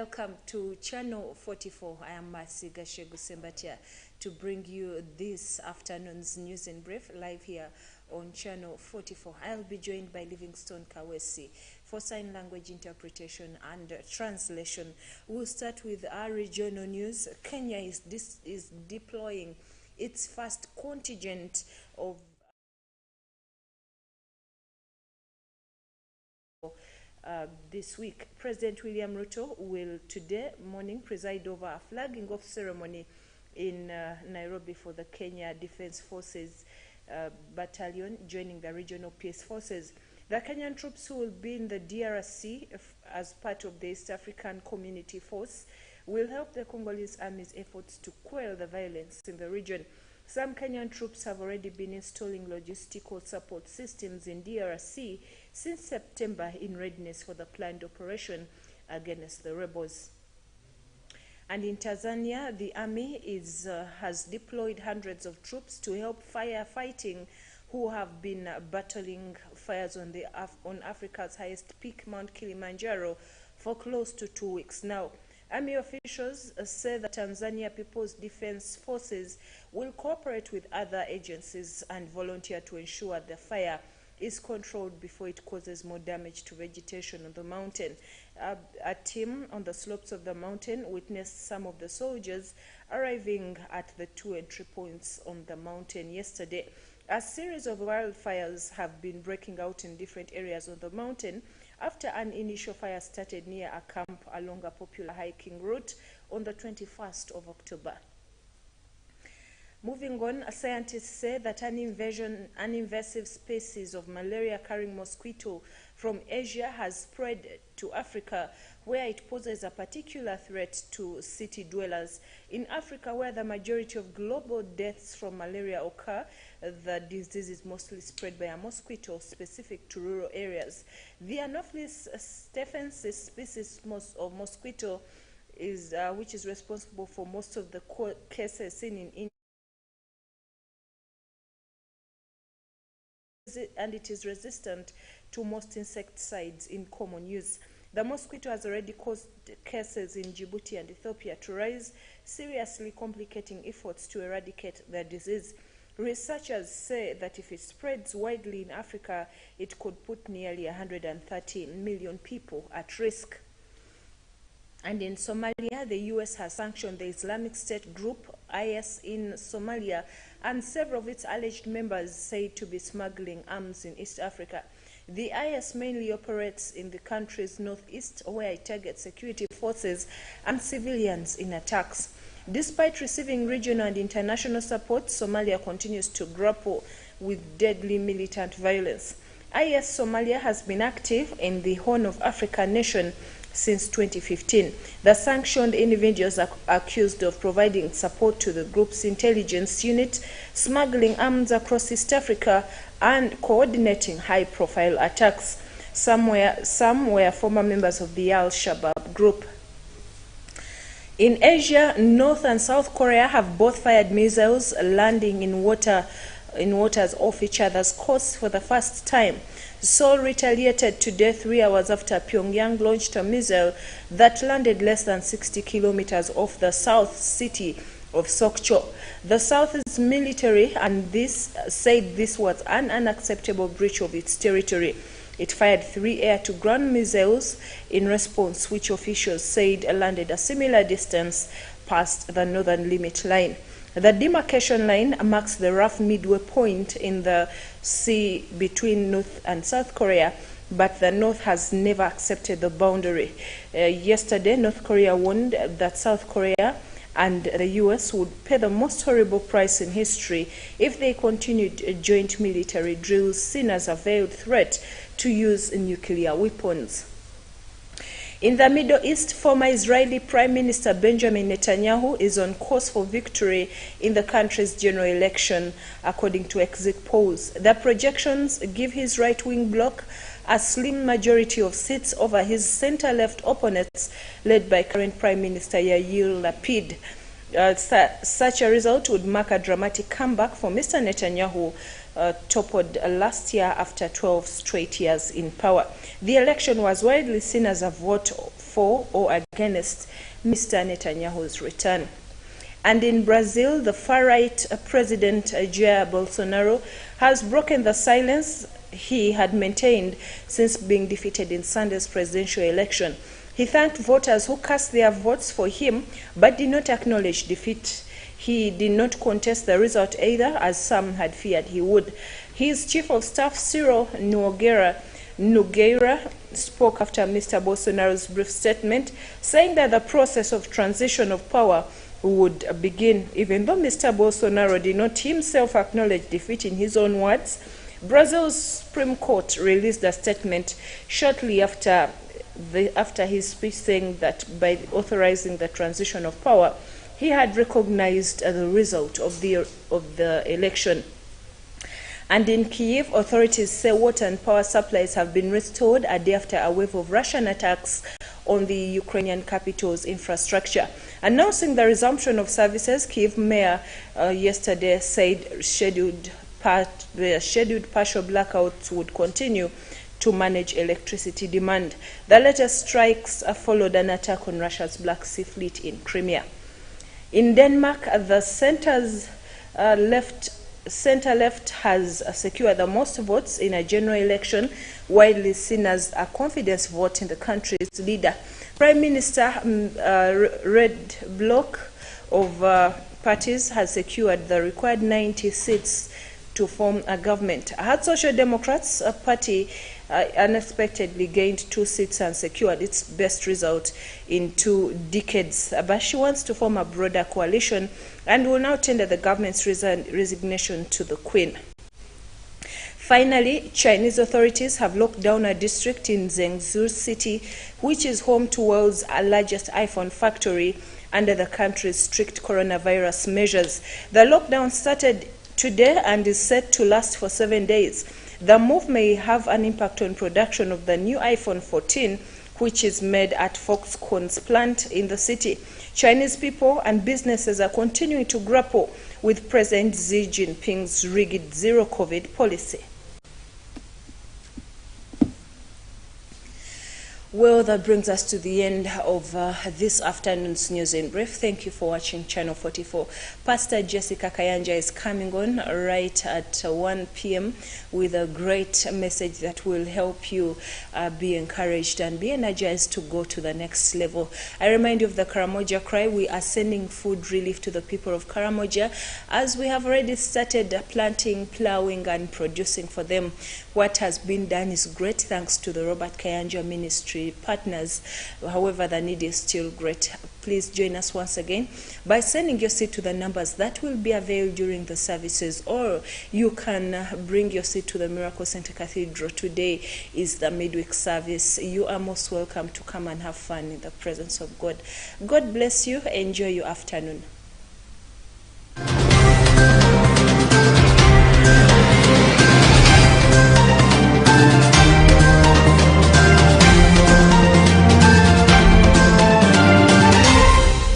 welcome to Channel 44. I am Mercy Gashegu Sembatia to bring you this afternoon's news in brief live here on Channel 44. I'll be joined by Livingstone Kawesi for sign language interpretation and translation. We'll start with our regional news. Kenya is deploying its first contingent of this week. President William Ruto will today morning preside over a flagging off ceremony in Nairobi for the Kenya Defence Forces battalion joining the regional peace forces. The Kenyan troops who will be in the DRC as part of the East African Community Force will help the Congolese Army's efforts to quell the violence in the region. Some Kenyan troops have already been installing logistical support systems in DRC since September in readiness for the planned operation against the rebels. And in Tanzania, the army has deployed hundreds of troops to help firefighting who have been battling fires on Africa's highest peak, Mount Kilimanjaro, for close to 2 weeks now. Army officials say the Tanzania People's Defense Forces will cooperate with other agencies and volunteer to ensure the fire is controlled before it causes more damage to vegetation on the mountain. A team on the slopes of the mountain witnessed some of the soldiers arriving at the two entry points on the mountain yesterday. A series of wildfires have been breaking out in different areas on the mountain after an initial fire started near a camp along a popular hiking route on the 21st of October. Moving on, scientists say that an invasive species of malaria-carrying mosquito from Asia has spread to Africa, where it poses a particular threat to city dwellers. In Africa, where the majority of global deaths from malaria occur, the disease is mostly spread by a mosquito specific to rural areas. The Anopheles stephensis species of mosquito which is responsible for most of the cases seen in India, and it is resistant to most insecticides in common use. The mosquito has already caused cases in Djibouti and Ethiopia to rise, seriously complicating efforts to eradicate the disease. Researchers say that if it spreads widely in Africa, it could put nearly 130 million people at risk. And in Somalia, the U.S. has sanctioned the Islamic State group, IS, in Somalia, and several of its alleged members said to be smuggling arms in East Africa. The IS mainly operates in the country's northeast, where it targets security forces and civilians in attacks. Despite receiving regional and international support, Somalia continues to grapple with deadly militant violence. IS Somalia has been active in the Horn of Africa nation since 2015. The sanctioned individuals are accused of providing support to the group's intelligence unit, smuggling arms across East Africa, and coordinating high-profile attacks. Some were former members of the Al-Shabaab group. In Asia, North and South Korea have both fired missiles landing in waters off each other's coasts for the first time. Seoul retaliated today 3 hours after Pyongyang launched a missile that landed less than 60 kilometers off the south city of Sokcho. The South's military said this was an unacceptable breach of its territory. It fired 3 air-to-ground missiles in response, which officials said landed a similar distance past the northern limit line. The demarcation line marks the rough midway point in the sea between North and South Korea, but the North has never accepted the boundary. Yesterday, North Korea warned that South Korea and the U.S. would pay the most horrible price in history if they continued joint military drills, seen as a veiled threat to use nuclear weapons. In the Middle East, former Israeli Prime Minister Benjamin Netanyahu is on course for victory in the country's general election, according to exit polls. The projections give his right-wing bloc a slim majority of seats over his center-left opponents, led by current Prime Minister Yair Lapid. Such a result would mark a dramatic comeback for Mr. Netanyahu, toppled last year after 12 straight years in power. The election was widely seen as a vote for or against Mr. Netanyahu's return. And in Brazil, the far-right President Jair Bolsonaro has broken the silence he had maintained since being defeated in Sunday's presidential election. He thanked voters who cast their votes for him but did not acknowledge defeat. He did not contest the result either, as some had feared he would. His chief of staff, Ciro Nogueira, spoke after Mr. Bolsonaro's brief statement, saying that the process of transition of power would begin. Even though Mr. Bolsonaro did not himself acknowledge defeat in his own words, Brazil's Supreme Court released a statement shortly after his speech, saying that by authorizing the transition of power, he had recognized the result of the election. And in Kyiv, authorities say water and power supplies have been restored a day after a wave of Russian attacks on the Ukrainian capital's infrastructure. Announcing the resumption of services, Kyiv mayor yesterday said the scheduled partial blackouts would continue to manage electricity demand. The latest strikes followed an attack on Russia's Black Sea Fleet in Crimea. In Denmark, the center-left has secured the most votes in a general election, widely seen as a confidence vote in the country's leader. Prime Minister Red Bloc of parties has secured the required 90 seats to form a government. Had Social Democrats party unexpectedly gained 2 seats and secured its best result in 2 decades. But she wants to form a broader coalition and will now tender the government's resignation to the Queen. Finally, Chinese authorities have locked down a district in Zhengzhou City, which is home to the world's largest iPhone factory, under the country's strict coronavirus measures. The lockdown started today and is set to last for 7 days. The move may have an impact on production of the new iPhone 14, which is made at Foxconn's plant in the city. Chinese people and businesses are continuing to grapple with President Xi Jinping's rigid zero-COVID policy. Well, that brings us to the end of this afternoon's News in Brief. Thank you for watching Channel 44. Pastor Jessica Kayanja is coming on right at 1 p.m. with a great message that will help you be encouraged and be energized to go to the next level. I remind you of the Karamoja Cry. We are sending food relief to the people of Karamoja, as we have already started planting, plowing, and producing for them. What has been done is great, thanks to the Robert Kayanja Ministry partners. However, the need is still great. Please join us once again by sending your seed to the numbers that will be availed during the services, or you can bring your seed to the Miracle Center Cathedral. Today is the midweek service. You are most welcome to come and have fun in the presence of God. God bless you. Enjoy your afternoon.